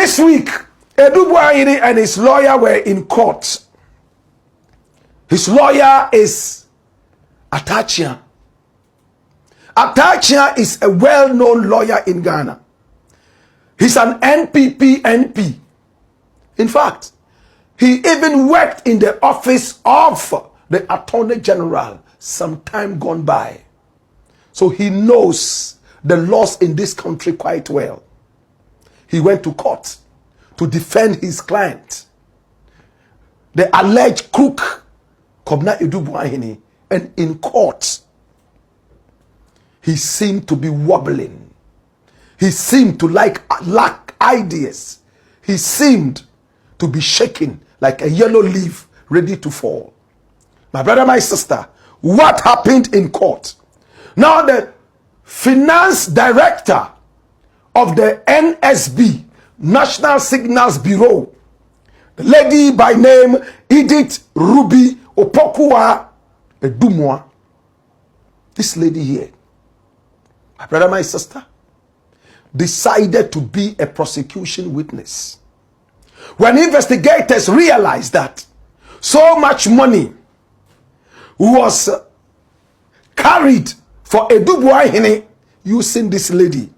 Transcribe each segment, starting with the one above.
This week, Aduboahena and his lawyer were in court. His lawyer is Atachia. Atachia is a well-known lawyer in Ghana. He's an NPP MP. In fact, he even worked in the office of the Attorney General some time gone by. So he knows the laws in this country quite well. He went to court to defend his client, the alleged crook, Kobna Aduboahena, and in court, he seemed to be wobbling. He seemed to lack ideas. He seemed to be shaking like a yellow leaf ready to fall. My brother, my sister, what happened in court? Now the finance director of the NSB, National Signals Bureau, the lady by name Edith Ruby Opokua Edumwa, this lady here, my brother, my sister, decided to be a prosecution witness. When investigators realized that so much money was carried for Aduboahena using this lady,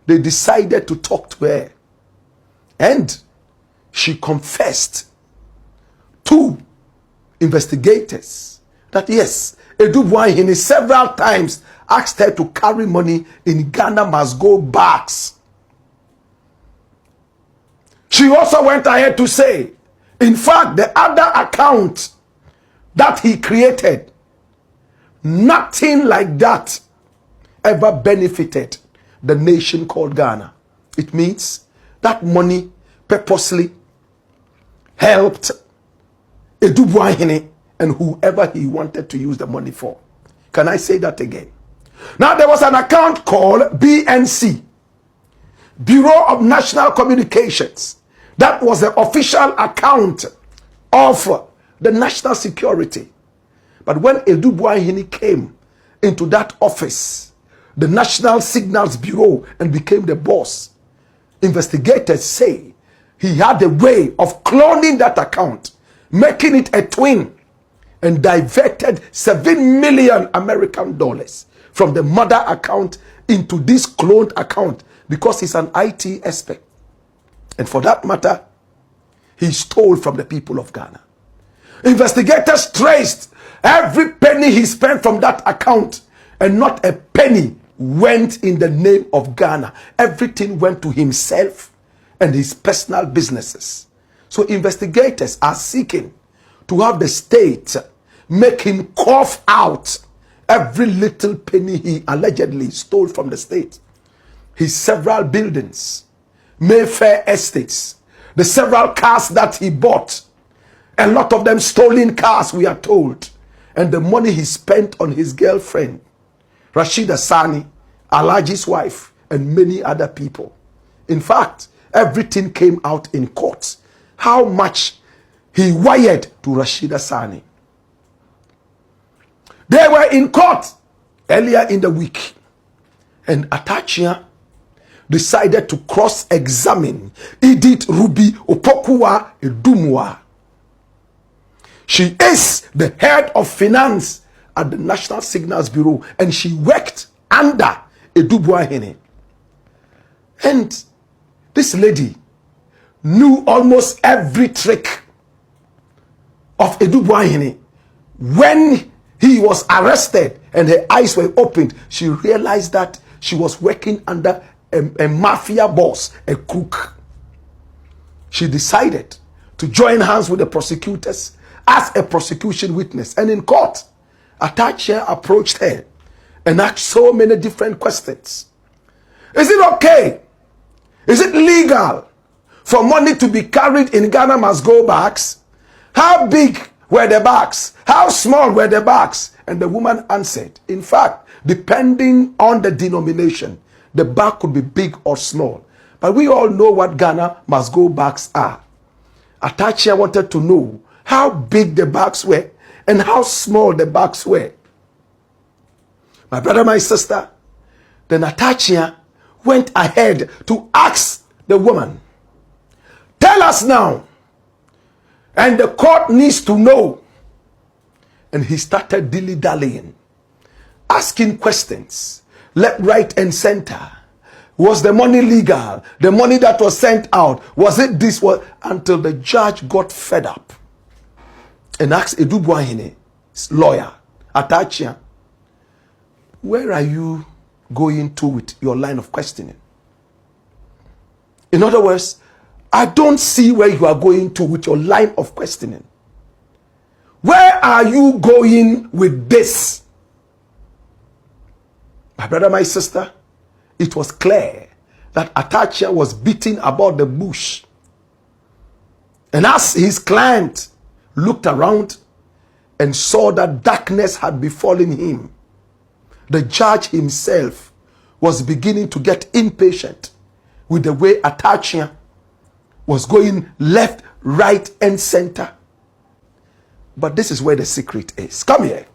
they decided to talk to her. And she confessed to investigators that yes, Aduboahena several times asked her to carry money in Ghana must go bags. She also went ahead to say, in fact, the other account that he created, nothing like that ever benefited the nation called Ghana. It means that money purposely helped Aduboahena and whoever he wanted to use the money for. Can I say that again? Now there was an account called BNC, Bureau of National Communications. That was the official account of the national security. But when Aduboahena came into that office, the National Signals Bureau, and became the boss, investigators say he had a way of cloning that account, making it a twin, and diverted 7 million American dollars from the mother account into this cloned account because he's an IT expert. And for that matter, he stole from the people of Ghana. Investigators traced every penny he spent from that account, and not a penny went in the name of Ghana. Everything went to himself and his personal businesses. So investigators are seeking to have the state make him cough out every little penny he allegedly stole from the state. His several buildings, Mayfair estates, the several cars that he bought, a lot of them stolen cars, we are told, and the money he spent on his girlfriend, Rashida Sani, Alaji's wife, and many other people. In fact, everything came out in court. How much he wired to Rashida Sani. They were in court earlier in the week, and Atachia decided to cross-examine Edith Ruby Opokua Edumwa. She is the head of finance at the National Signals Bureau, and she worked under Aduboahena. And this lady knew almost every trick of Aduboahena. When he was arrested and her eyes were opened, she realized that she was working under a mafia boss, a crook. She decided to join hands with the prosecutors as a prosecution witness. And in court, Atachia approached her and asked so many different questions. Is it okay? Is it legal for money to be carried in Ghana must go bags? How big were the bags? How small were the bags? And the woman answered, in fact, depending on the denomination, the bag could be big or small. But we all know what Ghana must go bags are. Atachia wanted to know how big the bags were and how small the bags were. My brother, my sister, then Atachia went ahead to ask the woman, Tell us now. And the court needs to know. And he started dilly-dallying, asking questions, left, right, and center. Was the money legal? The money that was sent out, was it this? Until the judge got fed up and asked Aduboahena's lawyer, Atachia, where are you going to with your line of questioning? In other words, I don't see where you are going to with your line of questioning. Where are you going with this? My brother, my sister, it was clear that Atachia was beating about the bush. And as his client looked around and saw that darkness had befallen him, the judge himself was beginning to get impatient with the way Atachia was going left, right, and center. But this is where the secret is. Come here.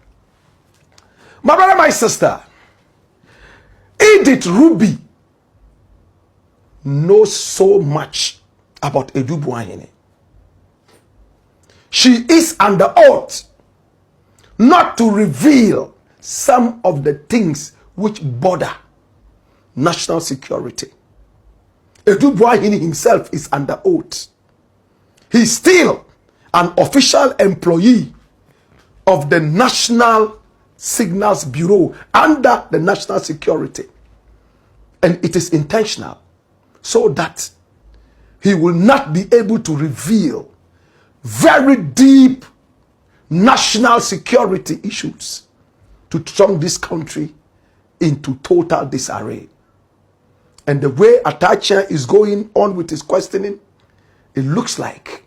My brother, my sister, Edith Ruby knows so much about Aduboahena. She is under oath not to reveal some of the things which border national security. Aduboahena himself is under oath. He's still an official employee of the National Signals Bureau under the National Security. And it is intentional so that he will not be able to reveal very deep national security issues to turn this country into total disarray. And the way Atachia is going on with his questioning, it looks like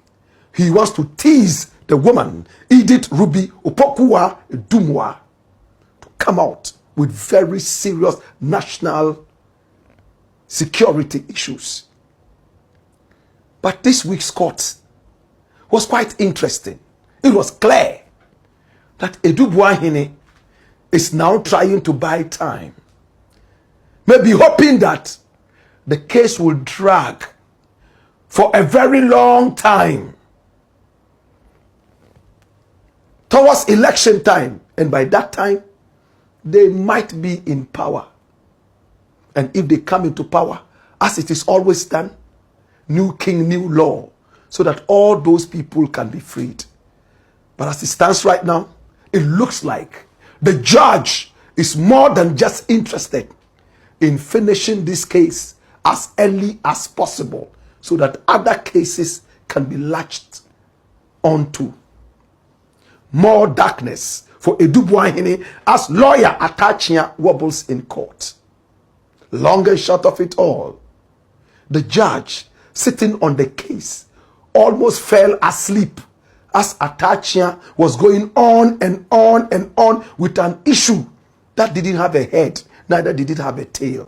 he wants to tease the woman, Edith Ruby Opokuwa Dumwa, to come out with very serious national security issues. But this week's court was quite interesting. It was clear that Aduboahena is now trying to buy time, maybe hoping that the case will drag for a very long time towards election time, and by that time they might be in power. And if they come into power, as it is always done, new king, new law, so that all those people can be freed. But as it stands right now, it looks like the judge is more than just interested in finishing this case as early as possible so that other cases can be latched onto. More darkness for Aduboahena as lawyer Atachia wobbles in court. Long and short of it all, the judge sitting on the case almost fell asleep as Atachia was going on and on and on with an issue that didn't have a head, neither did it have a tail.